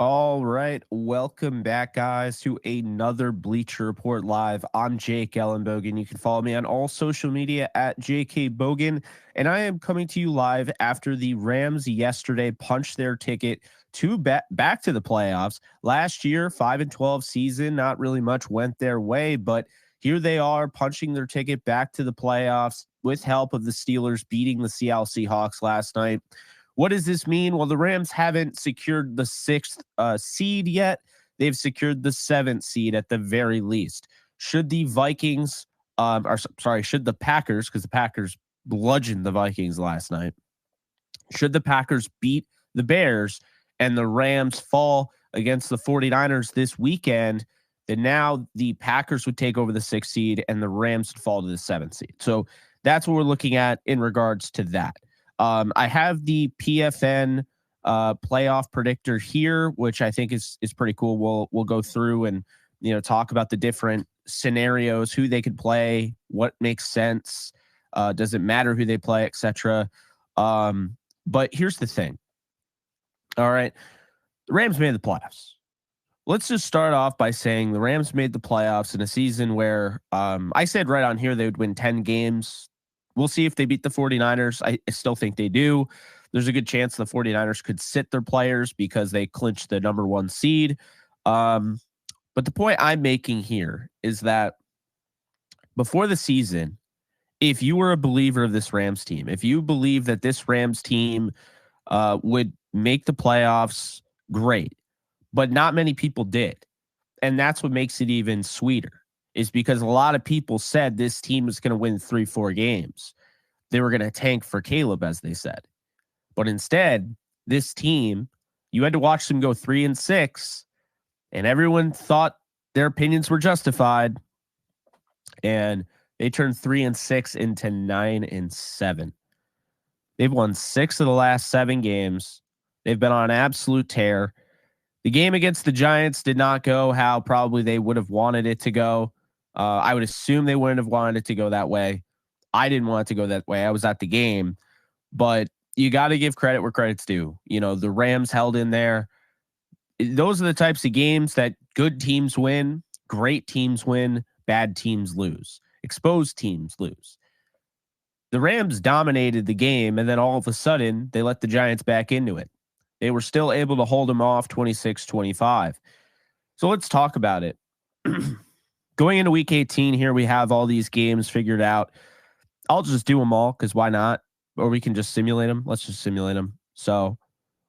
All right. Welcome back, guys, to another Bleacher Report Live. I'm Jake Ellenbogen. You can follow me on all social media at JK Bogan. And I am coming to you live after the Rams yesterday punched their ticket to back to the playoffs. Last year, 5-12 season, not really much went their way, but here they are punching their ticket back to the playoffs with help of the Steelers beating the Seattle Seahawks last night. What does this mean? Well, the Rams haven't secured the sixth seed yet. They've secured the seventh seed at the very least. Should the Vikings, should the Packers, because the Packers bludgeoned the Vikings last night, should the Packers beat the Bears and the Rams fall against the 49ers this weekend, then now the Packers would take over the sixth seed and the Rams would fall to the seventh seed. So that's what we're looking at in regards to that. I have the PFN playoff predictor here, which I think is pretty cool. We'll go through and talk about the different scenarios, who they could play, what makes sense, does it matter who they play, etc. But here's the thing. All right, the Rams made the playoffs. Let's just start off by saying the Rams made the playoffs in a season where I said right on here they would win 10 games. We'll see if they beat the 49ers. I still think they do. There's a good chance the 49ers could sit their players because they clinched the number one seed. But the point I'm making here is that before the season, if you were a believer of this Rams team, if you believe that this Rams team would make the playoffs, great. But not many people did. And that's what makes it even sweeter, is because a lot of people said this team was going to win 3-4 games. They were going to tank for Caleb, as they said. But instead, this team, you had to watch them go 3-6, and everyone thought their opinions were justified. And they turned 3-6 into 9-7. They've won 6 of the last 7 games. They've been on an absolute tear. The game against the Giants did not go how probably they would have wanted it to go. I would assume they wouldn't have wanted it to go that way. I didn't want it to go that way. I was at the game, but you got to give credit where credit's due. The Rams held in there. Those are the types of games that good teams win, great teams win, bad teams lose, exposed teams lose. The Rams dominated the game, and then all of a sudden, they let the Giants back into it. They were still able to hold them off 26-25. So let's talk about it. Going into week 18 here, we have all these games figured out. I'll just do them all because why not? Or we can just simulate them. Let's just simulate them. So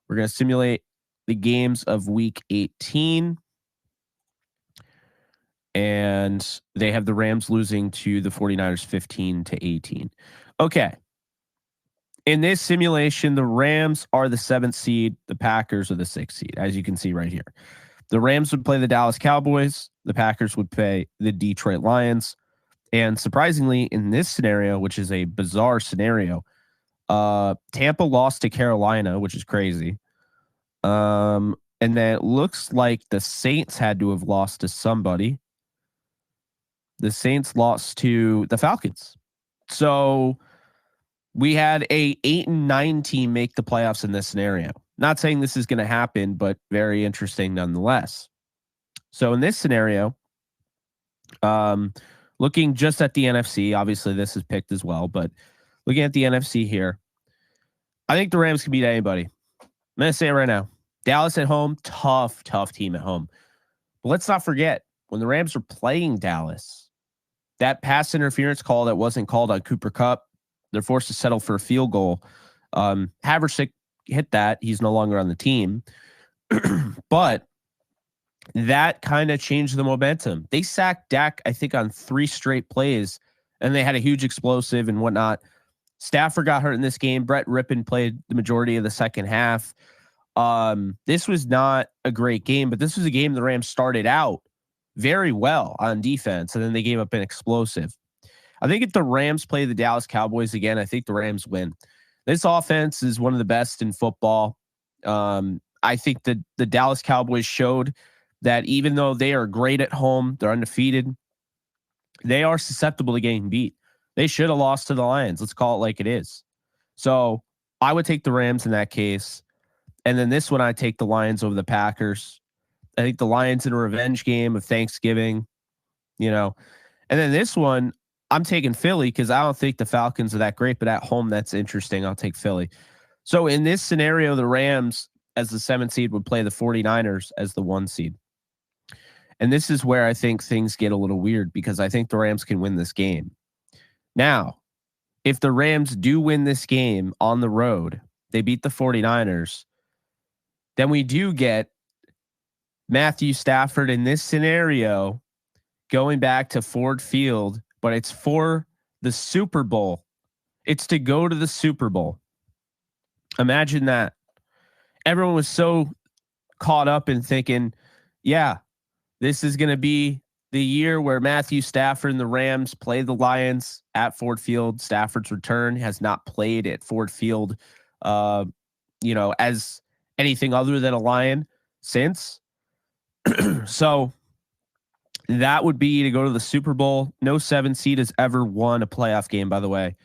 we're going to simulate the games of week 18. And they have the Rams losing to the 49ers 15-18. Okay. In this simulation, the Rams are the 7th seed. The Packers are the 6th seed, as you can see right here. The Rams would play the Dallas Cowboys. The Packers would play the Detroit Lions. And surprisingly, in this scenario, which is a bizarre scenario, Tampa lost to Carolina, which is crazy. And then it looks like the Saints had to have lost to somebody. The Saints lost to the Falcons. So we had a 8-9 team make the playoffs in this scenario. Not saying this is going to happen, but very interesting nonetheless. So in this scenario, looking just at the NFC, obviously this is picked as well, but looking at the NFC here, I think the Rams can beat anybody. I'm going to say it right now. Dallas at home, tough team at home. But let's not forget, when the Rams were playing Dallas, that pass interference call that wasn't called on Cooper Kupp, they're forced to settle for a field goal. Haversick hit that. He's no longer on the team. But that kind of changed the momentum. They sacked Dak, I think, on 3 straight plays, and they had a huge explosive and whatnot. Stafford got hurt in this game. Brett Rippon played the majority of the second half. This was not a great game, but this was a game the Rams started out very well on defense, and then they gave up an explosive. I think if the Rams play the Dallas Cowboys again, I think the Rams win. This offense is one of the best in football. I think that the Dallas Cowboys showed that even though they are great at home, they're undefeated, they are susceptible to getting beat. They should have lost to the Lions. Let's call it like it is. So I would take the Rams in that case. And then this one, I take the Lions over the Packers. I think the Lions in a revenge game of Thanksgiving, you know. And then this one, I'm taking Philly because I don't think the Falcons are that great, but at home, that's interesting. I'll take Philly. So in this scenario, the Rams as the 7th seed would play the 49ers as the 1 seed. And this is where I think things get a little weird because I think the Rams can win this game. Now, if the Rams do win this game on the road, they beat the 49ers, then we do get Matthew Stafford in this scenario going back to Ford Field, but it's for the Super Bowl. It's to go to the Super Bowl. Imagine that. Everyone was so caught up in thinking, yeah, this is going to be the year where Matthew Stafford and the Rams play the Lions at Ford Field. Stafford's return has not played at Ford Field, as anything other than a Lion since. So that would be to go to the Super Bowl. No 7 seed has ever won a playoff game, by the way.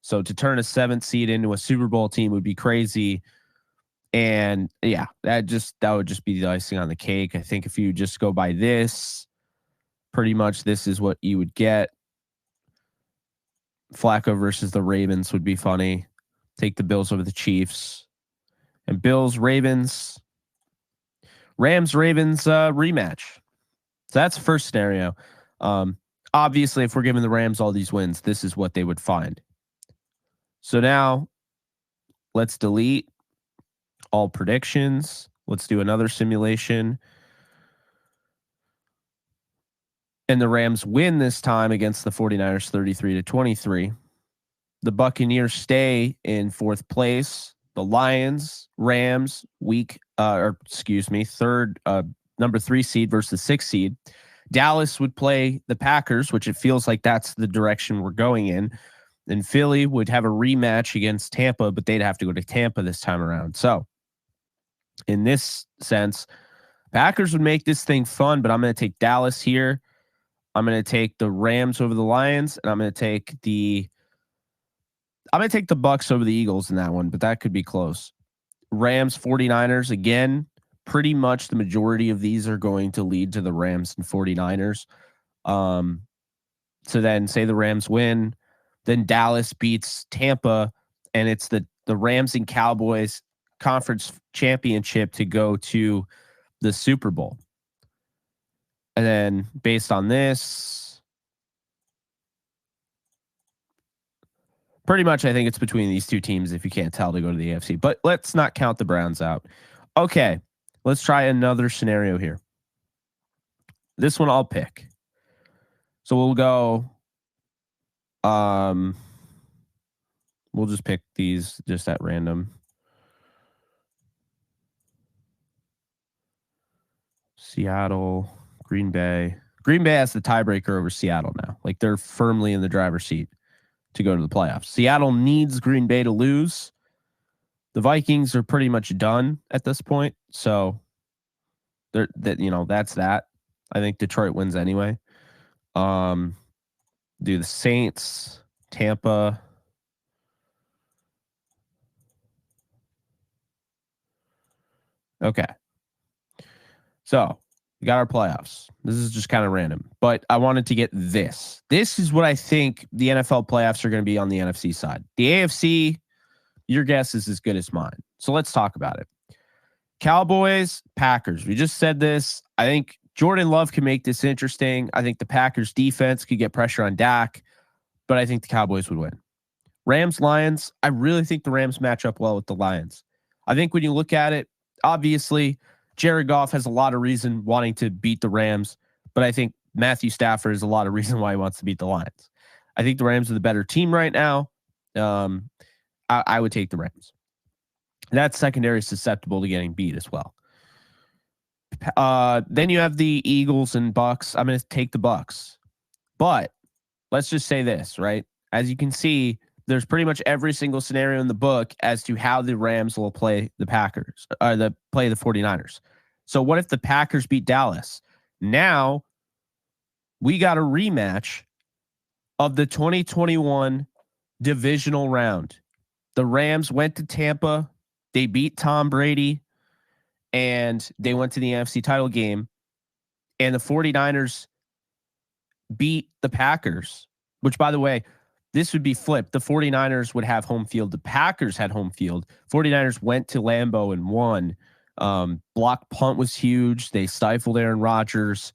So to turn a 7th seed into a Super Bowl team would be crazy. And yeah, that would just be the icing on the cake. I think if you just go by this, pretty much this is what you would get. Flacco versus the Ravens would be funny. Take the Bills over the Chiefs. And Bills, Ravens, Rams, Ravens rematch. So that's the first scenario. Obviously, if we're giving the Rams all these wins, this is what they would find. So now let's delete all predictions. Let's do another simulation. And the Rams win this time against the 49ers 33-23. The Buccaneers stay in 4th place. The Lions, Rams, third, number 3 seed versus 6 seed. Dallas would play the Packers, which it feels like that's the direction we're going in. And Philly would have a rematch against Tampa, but they'd have to go to Tampa this time around. So in this sense, Packers would make this thing fun, but I'm going to take Dallas here. I'm going to take the Rams over the Lions, and I'm going to take the Bucs over the Eagles in that one, but that could be close. Rams, 49ers, again, pretty much the majority of these are going to lead to the Rams and 49ers. So then say the Rams win, then Dallas beats Tampa, and it's the Rams and Cowboys conference championship to go to the Super Bowl. And then based on this, pretty much I think it's between these two teams, if you can't tell, to go to the AFC. But let's not count the Browns out. Okay, let's try another scenario here. This one I'll pick. So we'll go, we'll just pick these just at random. Seattle, Green Bay. Green Bay has the tiebreaker over Seattle now. Like, they're firmly in the driver's seat to go to the playoffs. Seattle needs Green Bay to lose. The Vikings are pretty much done at this point. So that's that. I think Detroit wins anyway. Do the Saints, Tampa. Okay. So we got our playoffs. This is just kind of random, but I wanted to get this. This is what I think the NFL playoffs are going to be on the NFC side. The AFC, your guess is as good as mine. So let's talk about it. Cowboys, Packers. We just said this. I think Jordan Love can make this interesting. I think the Packers defense could get pressure on Dak, but I think the Cowboys would win. Rams, Lions. I really think the Rams match up well with the Lions. I think when you look at it, obviously, Jared Goff has a lot of reason wanting to beat the Rams, but I think Matthew Stafford has a lot of reason why he wants to beat the Lions. I think the Rams are the better team right now. I would take the Rams. That secondary is susceptible to getting beat as well. Then you have the Eagles and Bucks. I'm going to take the Bucks, but let's just say this, right? As you can see, there's pretty much every single scenario in the book as to how the Rams will play the Packers, or play the 49ers. So what if the Packers beat Dallas? Now we got a rematch of the 2021 divisional round. The Rams went to Tampa. They beat Tom Brady. and they went to the NFC title game, and the 49ers beat the Packers, which, by the way, this would be flipped. The 49ers would have home field. The Packers had home field. 49ers went to Lambeau and won. Block punt was huge. They stifled Aaron Rodgers,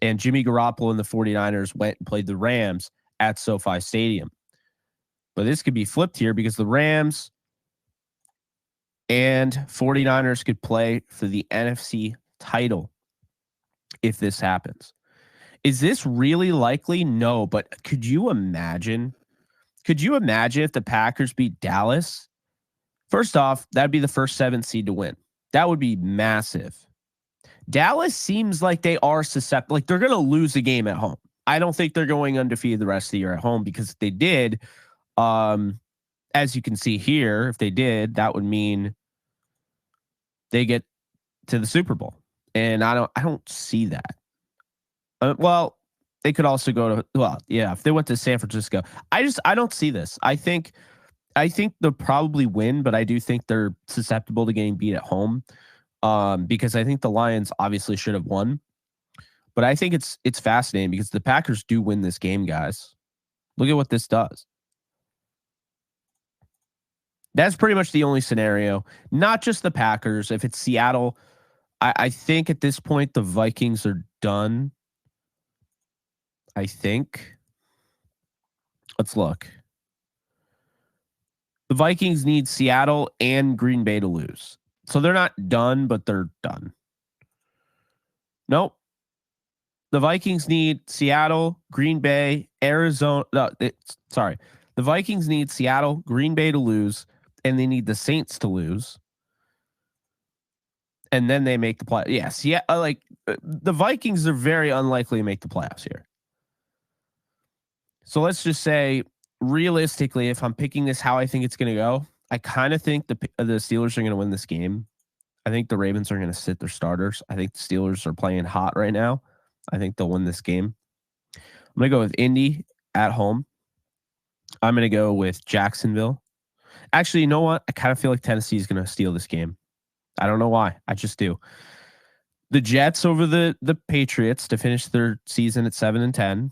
and Jimmy Garoppolo and the 49ers went and played the Rams at SoFi Stadium. But this could be flipped here because the Rams and 49ers could play for the NFC title if this happens. Is this really likely? No, but could you imagine? Could you imagine if the Packers beat Dallas? First off, that'd be the first 7 seed to win. That would be massive. Dallas seems like they are susceptible. Like they're going to lose a game at home. I don't think they're going undefeated the rest of the year at home, because if they did, as you can see here, if they did, that would mean they get to the Super Bowl. And I don't see that. Well, they could also go to, well, yeah, if they went to San Francisco. I don't see this. I think they'll probably win, but I do think they're susceptible to getting beat at home. Because I think the Lions obviously should have won. But I think it's fascinating because the Packers do win this game, guys. Look at what this does. That's pretty much the only scenario. Not just the Packers. If it's Seattle, I think at this point the Vikings are done. I think. Let's look. The Vikings need Seattle and Green Bay to lose. So they're not done, but they're done. Nope. The Vikings need Seattle, Green Bay, Arizona. The Vikings need Seattle, Green Bay to lose, and they need the Saints to lose. And then they make the play. Yes. Yeah. The Vikings are very unlikely to make the playoffs here. So let's just say, realistically, if I'm picking this, how I think it's going to go, I kind of think the Steelers are going to win this game. I think the Ravens are going to sit their starters. I think the Steelers are playing hot right now. I think they'll win this game. I'm going to go with Indy at home. I'm going to go with Jacksonville. Actually, you know what? I kind of feel like Tennessee is going to steal this game. I don't know why. I just do. The Jets over the Patriots to finish their season at 7-10.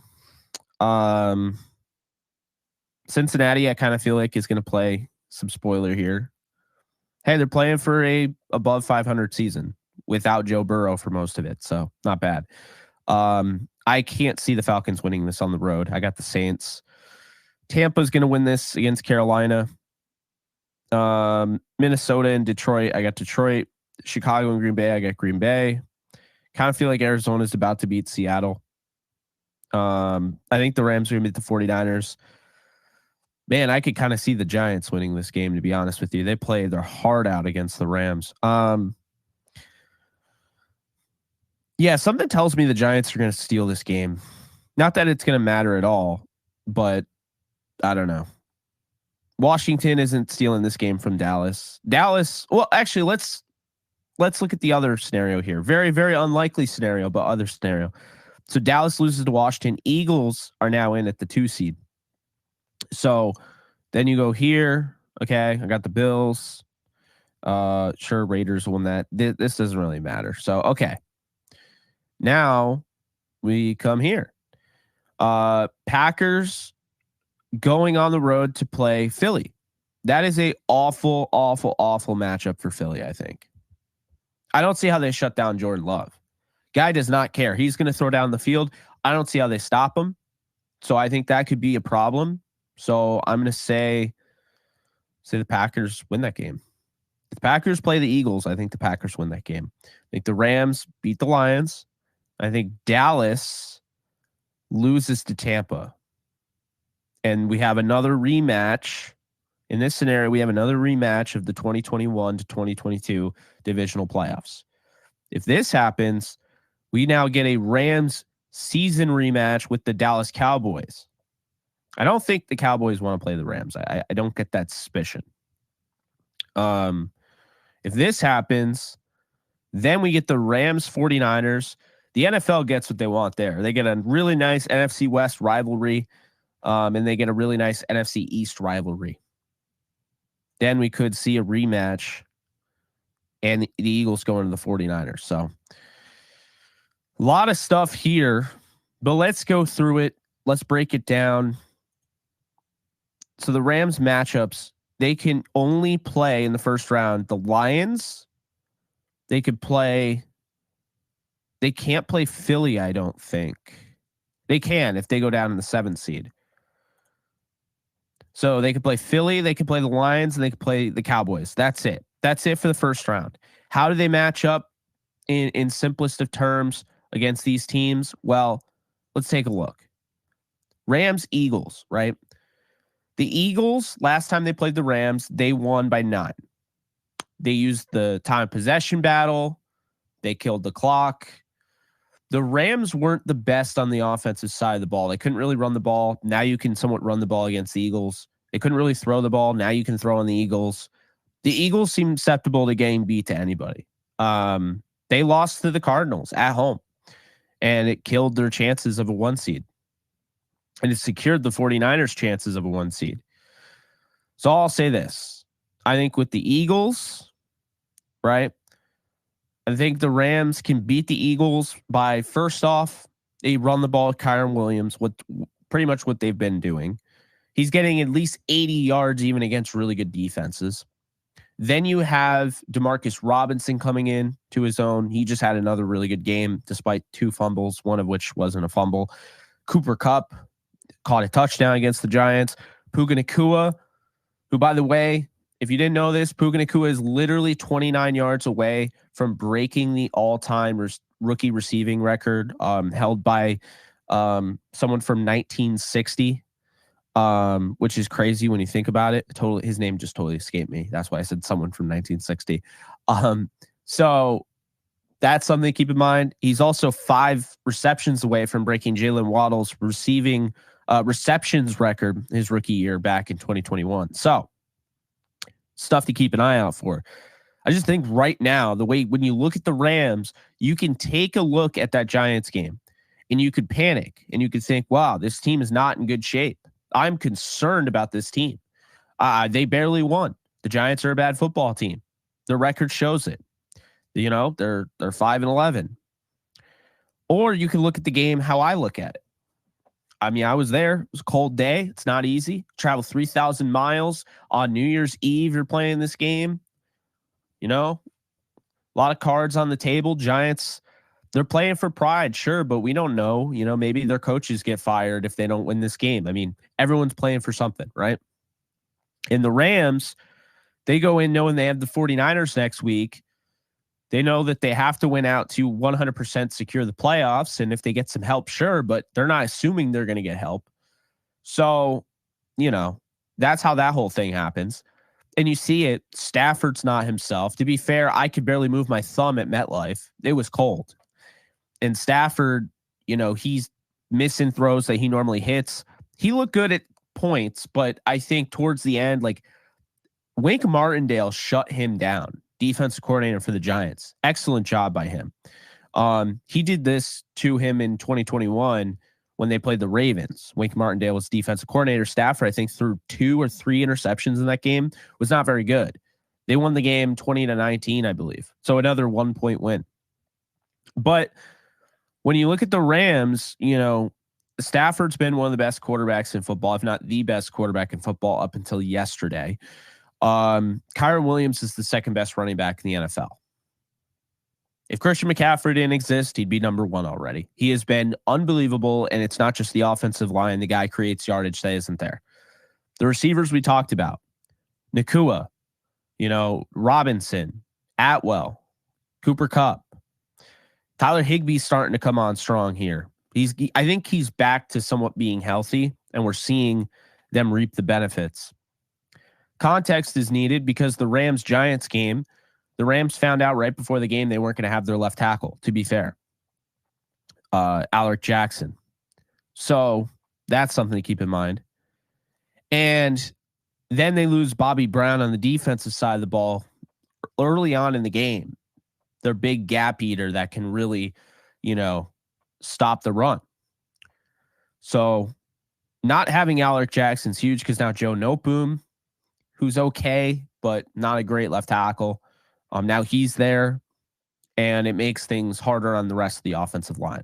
Cincinnati, I kind of feel like is going to play some spoiler here. Hey, they're playing for a above 500 season without Joe Burrow for most of it, so not bad. I can't see the Falcons winning this on the road. I got the Saints. Tampa's going to win this against Carolina. Minnesota and Detroit, I got Detroit. Chicago and Green Bay, I got Green Bay. Kind of feel like Arizona's about to beat Seattle. I think the Rams are going to beat the 49ers. Man, I could kind of see the Giants winning this game, to be honest with you. They play their heart out against the Rams. Yeah, something tells me the Giants are going to steal this game. Not that it's going to matter at all, but I don't know. Washington isn't stealing this game from Dallas. Well, actually, let's look at the other scenario here. Very, very unlikely scenario, but other scenario. So Dallas loses to Washington. Eagles are now in at the 2 seed. So then you go here. Okay, I got the Bills. Sure, Raiders won that. This doesn't really matter. So, okay. Now we come here. Packers going on the road to play Philly. That is a awful, awful, awful matchup for Philly, I think. I don't see how they shut down Jordan Love. Guy does not care. He's going to throw down the field. I don't see how they stop him. So I think that could be a problem. So I'm going to say the Packers win that game. If the Packers play the Eagles, I think the Packers win that game. I think the Rams beat the Lions. I think Dallas loses to Tampa. And we have another rematch. In this scenario, we have another rematch of the 2021 to 2022 divisional playoffs. If this happens, we now get a Rams season rematch with the Dallas Cowboys. I don't think the Cowboys want to play the Rams. I don't get that suspicion. If this happens, then we get the Rams 49ers. The NFL gets what they want there. They get a really nice NFC West rivalry, and they get a really nice NFC East rivalry. Then we could see a rematch and the Eagles going to the 49ers. So a lot of stuff here, but let's go through it. Let's break it down. So the Rams matchups, they can only play in the first round the Lions. They can't play Philly, I don't think. They can if they go down in the 7th seed. So they could play Philly, they could play the Lions, and they could play the Cowboys. That's it. That's it for the first round. How do they match up in simplest of terms against these teams? Well, let's take a look. Rams, Eagles, right? The Eagles, last time they played the Rams, they won by 9. They used the time possession battle. They killed the clock. The Rams weren't the best on the offensive side of the ball. They couldn't really run the ball. Now you can somewhat run the ball against the Eagles. They couldn't really throw the ball. Now you can throw on the Eagles. The Eagles seem susceptible to getting beat to anybody. They lost to the Cardinals at home, and it killed their chances of a 1 seed. And it secured the 49ers' chances of a 1 seed. So I'll say this. I think with the Eagles, right, I think the Rams can beat the Eagles by, first off, they run the ball with Kyren Williams, pretty much what they've been doing. He's getting at least 80 yards even against really good defenses. Then you have Demarcus Robinson coming in to his own. He just had another really good game despite 2 fumbles, one of which wasn't a fumble. Cooper Kupp caught a touchdown against the Giants. Puka Nacua, who, by the way, if you didn't know this, Puka Nacua is literally 29 yards away from breaking the all-time rookie receiving record held by someone from 1960, which is crazy when you think about it. His name just totally escaped me. That's why I said someone from 1960. So that's something to keep in mind. He's also 5 receptions away from breaking Jalen Waddle's receptions record his rookie year back in 2021. So stuff to keep an eye out for. I just think right now, the way when you look at the Rams, you can take a look at that Giants game and you could panic and you could think, wow, this team is not in good shape. I'm concerned about this team. They barely won. The Giants are a bad football team. Their record shows it. You know, they're 5-11. Or you can look at the game how I look at it. I mean, I was there. It was a cold day. It's not easy. Travel 3,000 miles on New Year's Eve. You're playing this game. You know, a lot of cards on the table. Giants, they're playing for pride, sure, but we don't know. You know, maybe their coaches get fired if they don't win this game. I mean, everyone's playing for something, right? And the Rams, they go in knowing they have the 49ers next week. They know that they have to win out to 100% secure the playoffs. And if they get some help, sure, but they're not assuming they're going to get help. So, you know, that's how that whole thing happens. And you see it, Stafford's not himself. To be fair, I could barely move my thumb at MetLife. It was cold. And Stafford, you know, he's missing throws that he normally hits. He looked good at points, but I think towards the end, like Wink Martindale shut him down. Defensive coordinator for the Giants. Excellent job by him. He did this to him in 2021 when they played the Ravens. Wink Martindale was defensive coordinator. Stafford, I think, threw 2 or 3 interceptions in that game. Was not very good. They won the game 20-19, I believe. So another 1-point win. But when you look at the Rams, you know, Stafford's been one of the best quarterbacks in football, if not the best quarterback in football up until yesterday. Kyren Williams is the second best running back in the NFL. If Christian McCaffrey didn't exist, he'd be number 1 already. He has been unbelievable, and it's not just the offensive line. The guy creates yardage that isn't there. The receivers we talked about, Nacua, you know, Robinson, Atwell, Cooper Kupp. Tyler Higbee's starting to come on strong here. I think he's back to somewhat being healthy, and we're seeing them reap the benefits. Context is needed because the Rams-Giants game, the Rams found out right before the game they weren't going to have their left tackle, to be fair. Alec Jackson. So that's something to keep in mind. And then they lose Bobby Brown on the defensive side of the ball early on in the game. Their big gap eater that can really, you know, stop the run. So not having Alec Jackson's huge because now Joe Noteboom, who's okay, but not a great left tackle. Now he's there, and it makes things harder on the rest of the offensive line.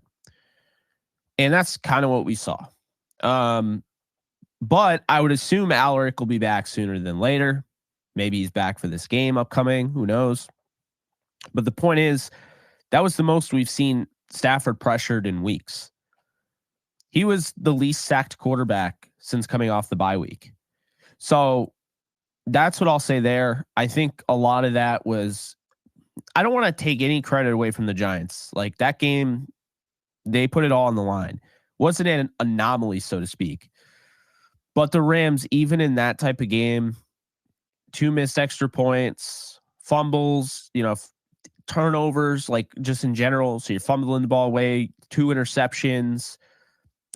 And that's kind of what we saw. But I would assume Alaric will be back sooner than later. Maybe he's back for this game upcoming. Who knows? But the point is, that was the most we've seen Stafford pressured in weeks. He was the least sacked quarterback since coming off the bye week. So that's what I'll say there. I think a lot of that was, I don't want to take any credit away from the Giants. Like that game, they put it all on the line. Wasn't an anomaly, so to speak. But the Rams, even in that type of game, 2 missed extra points, fumbles, turnovers, like just in general. So you're fumbling the ball away, 2 interceptions,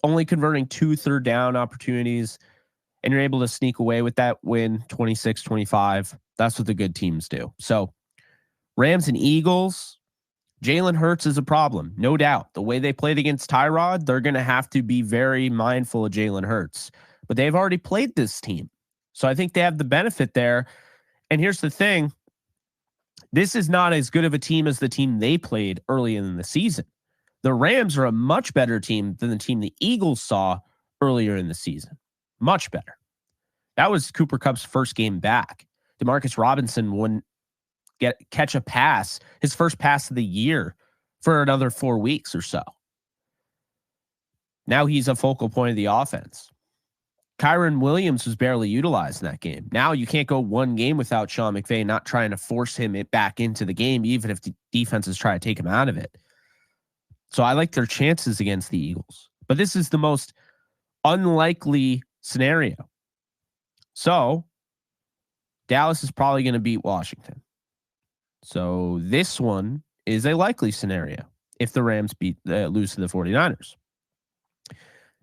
only converting 2 third down opportunities, and you're able to sneak away with that win 26-25. That's what the good teams do. So Rams and Eagles, Jalen Hurts is a problem, no doubt. The way they played against Tyrod, they're going to have to be very mindful of Jalen Hurts. But they've already played this team. So I think they have the benefit there. And here's the thing. This is not as good of a team as the team they played early in the season. The Rams are a much better team than the team the Eagles saw earlier in the season. Much better. That was Cooper Kupp's first game back. Demarcus Robinson wouldn't catch a pass, his first pass of the year, for another 4 weeks or so. Now he's a focal point of the offense. Kyron Williams was barely utilized in that game. Now you can't go one game without Sean McVay not trying to force him back into the game, even if the defenses try to take him out of it. So I like their chances against the Eagles. But this is the most unlikely scenario. So Dallas is probably going to beat Washington. So this one is a likely scenario if the Rams lose to the 49ers.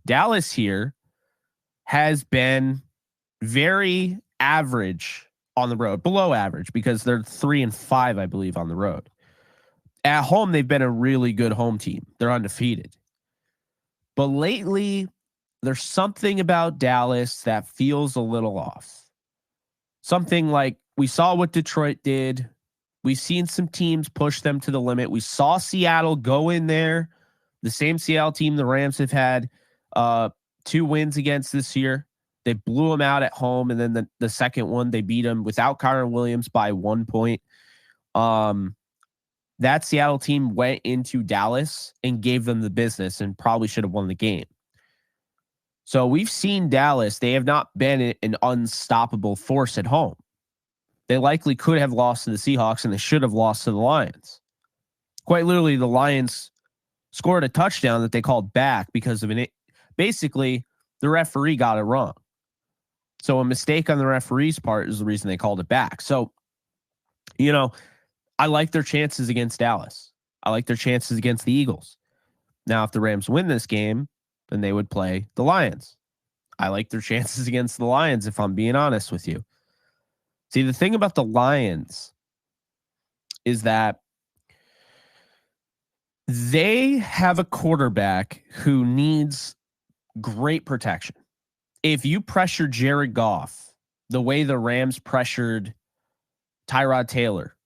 Dallas here has been very average on the road, below average, because they're 3-5, I believe, on the road. At home, they've been a really good home team. They're undefeated. But lately, there's something about Dallas that feels a little off. Something like we saw what Detroit did. We've seen some teams push them to the limit. We saw Seattle go in there, the same Seattle team the Rams have had 2 wins against this year. They blew them out at home, and then the second one, they beat them without Kyron Williams by 1 point. That Seattle team went into Dallas and gave them the business and probably should have won the game. So we've seen Dallas. They have not been an unstoppable force at home. They likely could have lost to the Seahawks, and they should have lost to the Lions. Quite literally, the Lions scored a touchdown that they called back because of basically, the referee got it wrong. So a mistake on the referee's part is the reason they called it back. So, I like their chances against Dallas. I like their chances against the Eagles. Now, if the Rams win this game, then they would play the Lions. I like their chances against the Lions, if I'm being honest with you. See, the thing about the Lions is that they have a quarterback who needs great protection. If you pressure Jared Goff the way the Rams pressured Tyrod Taylor,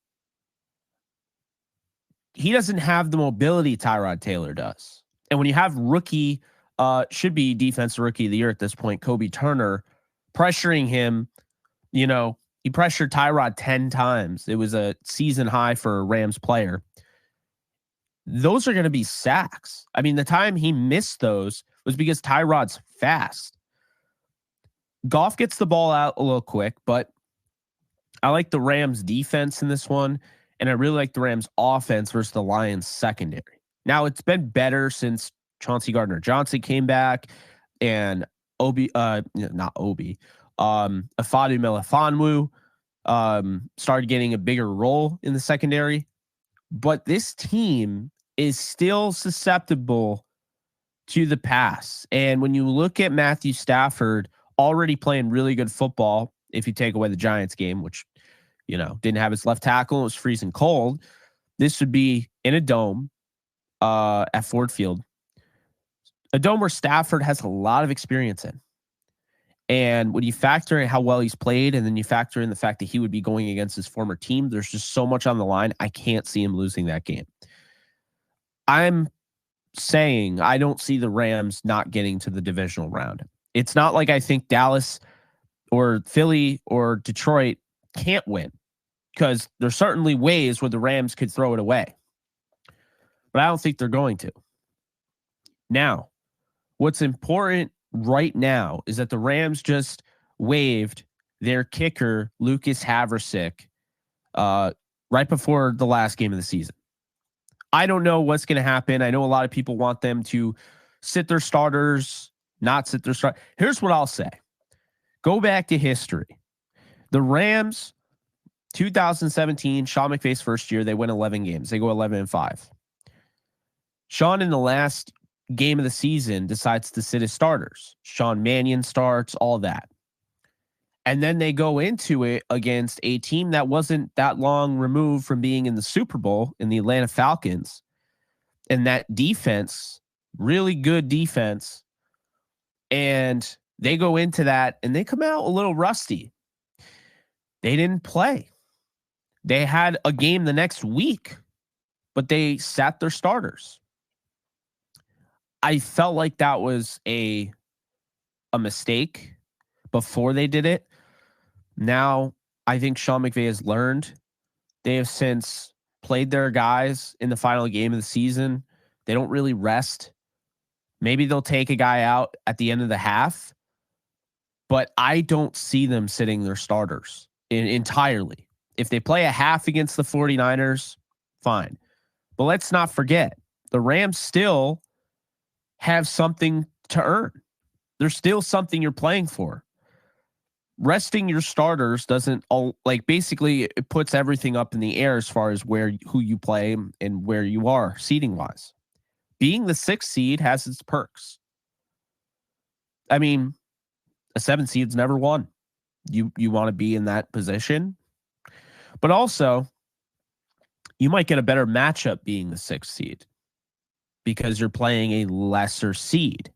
he doesn't have the mobility Tyrod Taylor does. And when you have rookie, should be defensive rookie of the year at this point, Kobe Turner, pressuring him, he pressured Tyrod 10 times. It was a season high for a Rams player. Those are going to be sacks. I mean, the time he missed those was because Tyrod's fast. Goff gets the ball out a little quick, but I like the Rams defense in this one, and I really like the Rams offense versus the Lions secondary. Now, it's been better since Chauncey Gardner-Johnson came back and Ifeatu Melifonwu started getting a bigger role in the secondary. But this team is still susceptible to the pass. And when you look at Matthew Stafford already playing really good football, if you take away the Giants game, which, didn't have his left tackle, it was freezing cold, this would be in a dome at Ford Field. A dome where Stafford has a lot of experience in. And when you factor in how well he's played, and then you factor in the fact that he would be going against his former team, there's just so much on the line. I can't see him losing that game. I'm saying I don't see the Rams not getting to the divisional round. It's not like I think Dallas or Philly or Detroit can't win, because there's certainly ways where the Rams could throw it away. But I don't think they're going to. Now, what's important right now is that the Rams just waived their kicker, Lucas Haversick, right before the last game of the season. I don't know what's going to happen. I know a lot of people want them to sit their starters, not sit their starters. Here's what I'll say. Go back to history. The Rams, 2017, Sean McVay's first year, they win 11 games. They go 11-5. Sean, in the last game of the season, decides to sit his starters. Sean Mannion starts, all that. And then they go into it against a team that wasn't that long removed from being in the Super Bowl, in the Atlanta Falcons. And that defense, really good defense. And they go into that and they come out a little rusty. They didn't play. They had a game the next week, but they sat their starters. I felt like that was a mistake before they did it. Now, I think Sean McVay has learned. They have since played their guys in the final game of the season. They don't really rest. Maybe they'll take a guy out at the end of the half, but I don't see them sitting their starters entirely. If they play a half against the 49ers, fine. But let's not forget, the Rams still have something to earn. There's still something you're playing for. Resting your starters doesn't basically it puts everything up in the air as far as who you play and where you are seeding wise. Being the 6th seed has its perks. I mean, a 7 seed's never won. You want to be in that position, but also you might get a better matchup being the 6th seed because you're playing a lesser seed.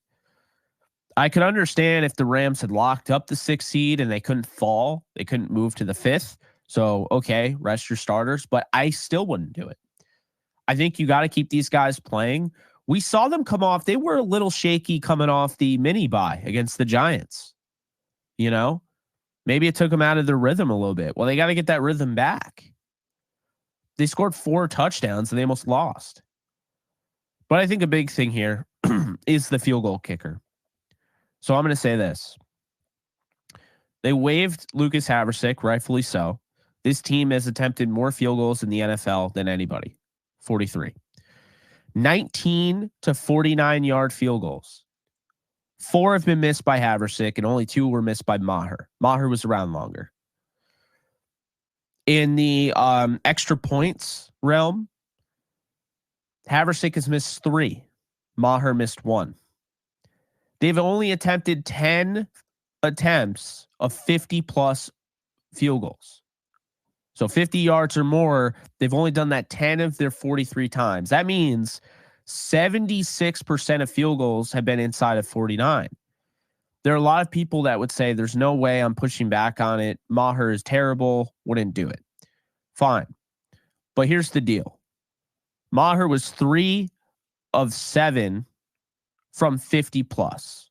I could understand if the Rams had locked up the 6th seed and they couldn't fall, they couldn't move to the 5th. So, okay, rest your starters, but I still wouldn't do it. I think you got to keep these guys playing. We saw them come off. They were a little shaky coming off the mini bye against the Giants. You know, maybe it took them out of their rhythm a little bit. Well, they got to get that rhythm back. They scored 4 touchdowns and they almost lost. But I think a big thing here is the field goal kicker. So I'm going to say this. They waived Lucas Haversick, rightfully so. This team has attempted more field goals in the NFL than anybody. 43. 19 to 49-yard field goals. 4 have been missed by Haversick, and only 2 were missed by Maher. Maher was around longer. In the extra points realm, Haversick has missed 3. Maher missed 1. They've only attempted 10 attempts of 50-plus field goals. So 50 yards or more, they've only done that 10 of their 43 times. That means 76% of field goals have been inside of 49. There are a lot of people that would say there's no way I'm pushing back on it. Maher is terrible. Wouldn't do it. Fine. But here's the deal. Maher was 3 of 7 from 50 plus.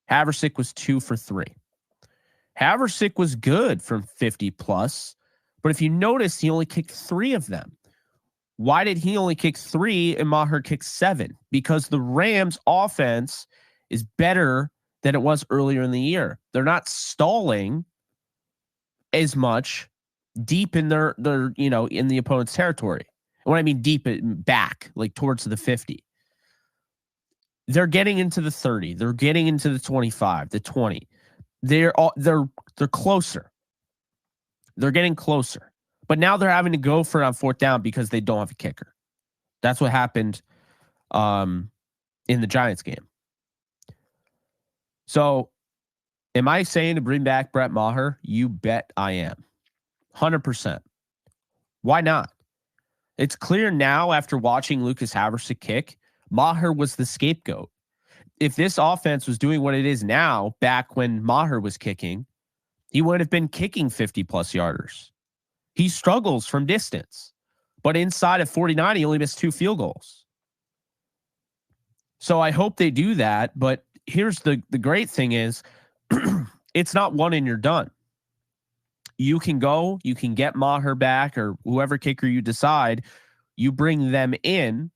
Haversick was 2 for 3. Haversick was good from 50 plus, but if you notice, he only kicked 3 of them. Why did he only kick 3 and Maher kicked 7? Because the Rams offense is better than it was earlier in the year. They're not stalling as much deep in their in the opponent's territory. And when I mean deep, back, like towards the 50. They're getting into the 30. They're getting into the 25, the 20. They're closer. They're getting closer. But now they're having to go for it on 4th down because they don't have a kicker. That's what happened in the Giants game. So, am I saying to bring back Brett Maher? You bet I am. 100%. Why not? It's clear now after watching Lucas Haversick kick, Maher was the scapegoat. if this offense was doing what it is now, back when Maher was kicking, he would have been kicking 50-plus yarders. He struggles from distance. But inside of 49, he only missed 2 field goals. So I hope they do that. But here's the great thing is it's not one and you're done. You can go, you can get Maher back or whoever kicker you decide, you bring them in.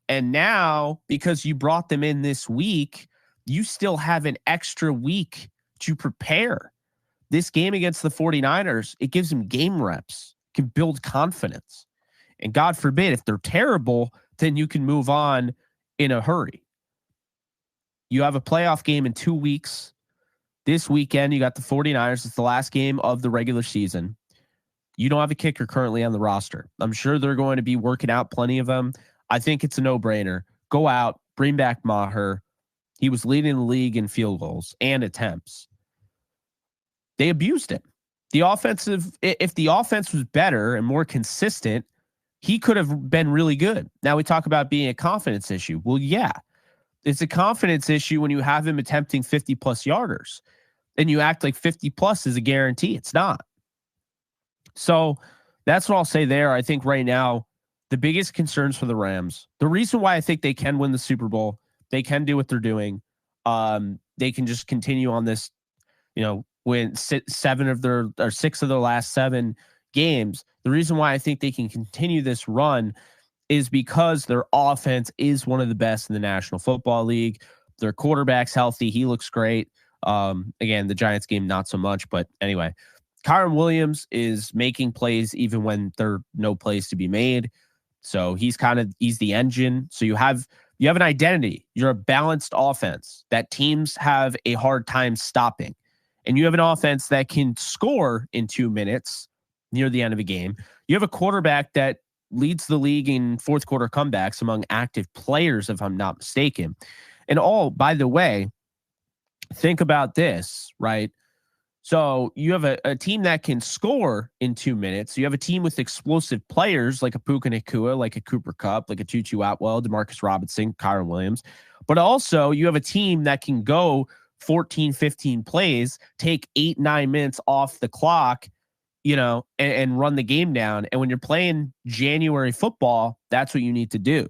And now, because you brought them in this week, you still have an extra week to prepare. This game against the 49ers, it gives them game reps, can build confidence. And God forbid, if they're terrible, then you can move on in a hurry. You have a playoff game in 2 weeks. This weekend, you got the 49ers. It's the last game of the regular season. You don't have a kicker currently on the roster. I'm sure they're going to be working out plenty of them. I think it's a no-brainer. Go out, bring back Maher. He was leading the league in field goals and attempts. They abused him. If the offense was better and more consistent, he could have been really good. Now we talk about being a confidence issue. Well, yeah, it's a confidence issue when you have him attempting 50-plus yarders and you act like 50-plus is a guarantee. It's not. So that's what I'll say there. I think right now, the biggest concerns for the Rams, the reason why I think they can win the Super Bowl, they can do what they're doing. They can just continue on this, win 6 of their last 7 games. The reason why I think they can continue this run is because their offense is one of the best in the National Football League. Their quarterback's healthy. He looks great. Again, the Giants game, not so much, but anyway, Kyren Williams is making plays even when there are no plays to be made. So he's the engine. So you have an identity. You're a balanced offense that teams have a hard time stopping. And you have an offense that can score in 2 minutes near the end of a game. You have a quarterback that leads the league in fourth quarter comebacks among active players, if I'm not mistaken. And by the way, think about this, right? So you have a team that can score in 2 minutes. You have a team with explosive players like a Puka Nacua, like a Cooper Kupp, like a Tutu Atwell, Demarcus Robinson, Kyren Williams. But also you have a team that can go 14, 15 plays, take 8, 9 minutes off the clock, and run the game down. And when you're playing January football, that's what you need to do.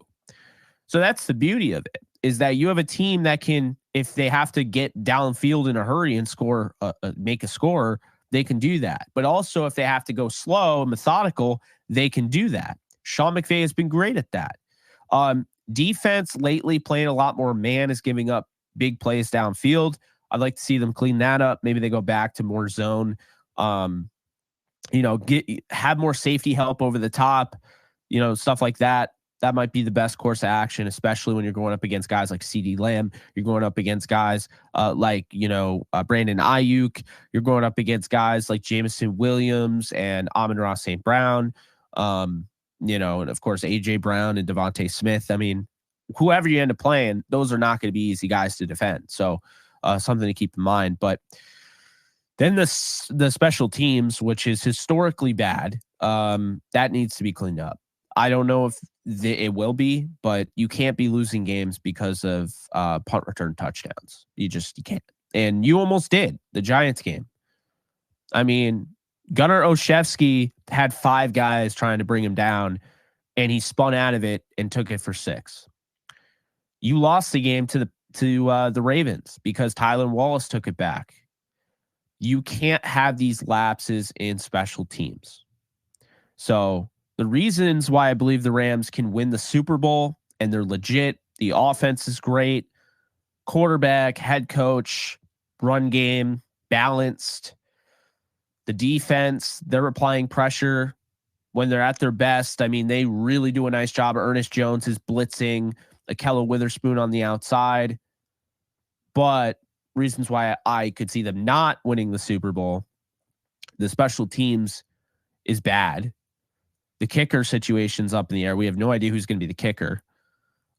So that's the beauty of it, is that you have a team that can, if they have to get downfield in a hurry and score, make a score, they can do that. But also if they have to go slow and methodical, they can do that. Sean McVay has been great at that. Defense lately playing a lot more man, is giving up big plays downfield. I'd like to see them clean that up. Maybe they go back to more zone, have more safety help over the top, stuff like that. That might be the best course of action, especially when you're going up against guys like CeeDee Lamb. You're going up against guys like Brandon Ayuk. You're going up against guys like Jameson Williams and Amon-Ra St. Brown, and of course, A.J. Brown and Devontae Smith. I mean, whoever you end up playing, those are not going to be easy guys to defend. So something to keep in mind. But then the special teams, which is historically bad, that needs to be cleaned up. I don't know if it will be, but you can't be losing games because of punt return touchdowns. You can't. And you almost did the Giants game. I mean, Gunnar Olszewski had 5 guys trying to bring him down, and he spun out of it and took it for 6. You lost the game to the Ravens because Tylan Wallace took it back. You can't have these lapses in special teams. So the reasons why I believe the Rams can win the Super Bowl, and they're legit. The offense is great. Quarterback, head coach, run game, balanced. The defense, they're applying pressure when they're at their best. I mean, they really do a nice job. Ernest Jones is blitzing. Ahkello Witherspoon on the outside. But reasons why I could see them not winning the Super Bowl, the special teams is bad. The kicker situation's up in the air. We have no idea who's going to be the kicker.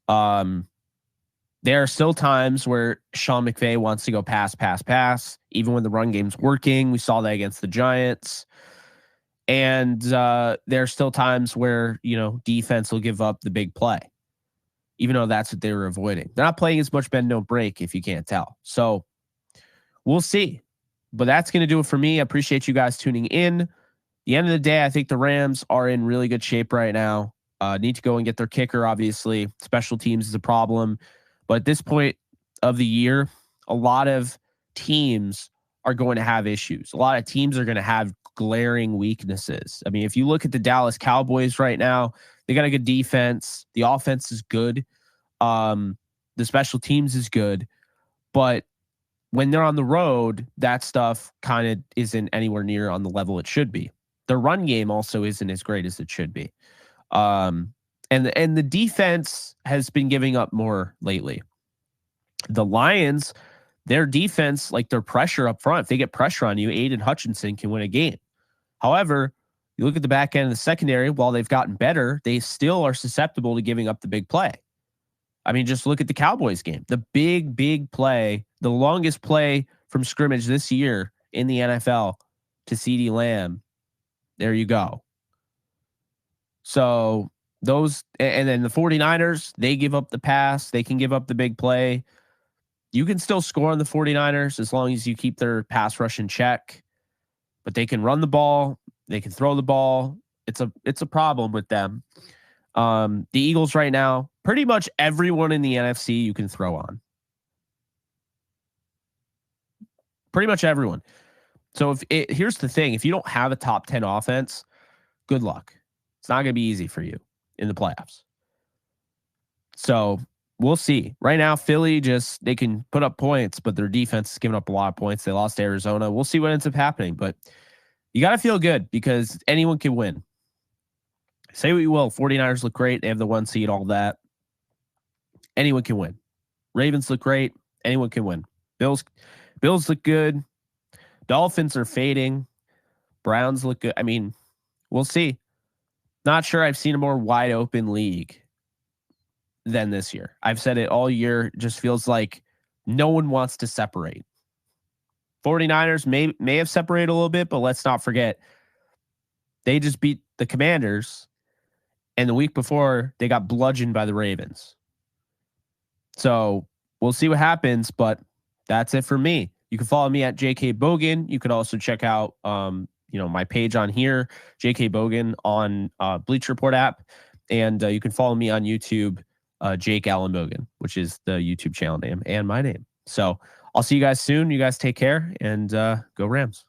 There are still times where Sean McVay wants to go pass, even when the run game's working. We saw that against the Giants. And there are still times where, defense will give up the big play. even though that's what they were avoiding. They're not playing as much bend don't break if you can't tell. So we'll see. But that's going to do it for me. I appreciate you guys tuning in. The end of the day, I think the Rams are in really good shape right now. Need to go and get their kicker, obviously. Special teams is a problem. But at this point of the year, a lot of teams are going to have issues. A lot of teams are going to have glaring weaknesses. I mean, if you look at the Dallas Cowboys right now, they got a good defense. The offense is good. The special teams is good. But when they're on the road, that stuff kind of isn't anywhere near on the level it should be. The run game also isn't as great as it should be. And the defense has been giving up more lately. The Lions, their defense, like their pressure up front, if they get pressure on you, Aiden Hutchinson can win a game. However, you look at the back end of the secondary, while they've gotten better, they still are susceptible to giving up the big play. I mean, just look at the Cowboys game. The big play, the longest play from scrimmage this year in the NFL to CeeDee Lamb. There you go. So those, and then the 49ers, they give up the pass. They can give up the big play. You can still score on the 49ers as long as you keep their pass rush in check. But they can run the ball. They can throw the ball. It's a problem with them. The Eagles right now, pretty much everyone in the NFC you can throw on. Pretty much everyone. So here's the thing. If you don't have a top 10 offense, good luck. It's not going to be easy for you in the playoffs. So we'll see. Right now, Philly they can put up points, but their defense is giving up a lot of points. They lost to Arizona. We'll see what ends up happening, but you got to feel good because anyone can win. Say what you will. 49ers look great. They have the 1 seed, all that. Anyone can win. Ravens look great. Anyone can win. Bills look good. Dolphins are fading. Browns look good. I mean, we'll see. Not sure I've seen a more wide open league than this year. I've said it all year. It just feels like no one wants to separate. 49ers may have separated a little bit, but let's not forget they just beat the Commanders, and the week before they got bludgeoned by the Ravens. So we'll see what happens, but that's it for me. You can follow me at JK Bogan. You can also check out my page on here, JK Bogan on Bleacher Report app, and you can follow me on YouTube, Jake Ellenbogen, which is the YouTube channel name and my name. So I'll see you guys soon. You guys take care and go Rams.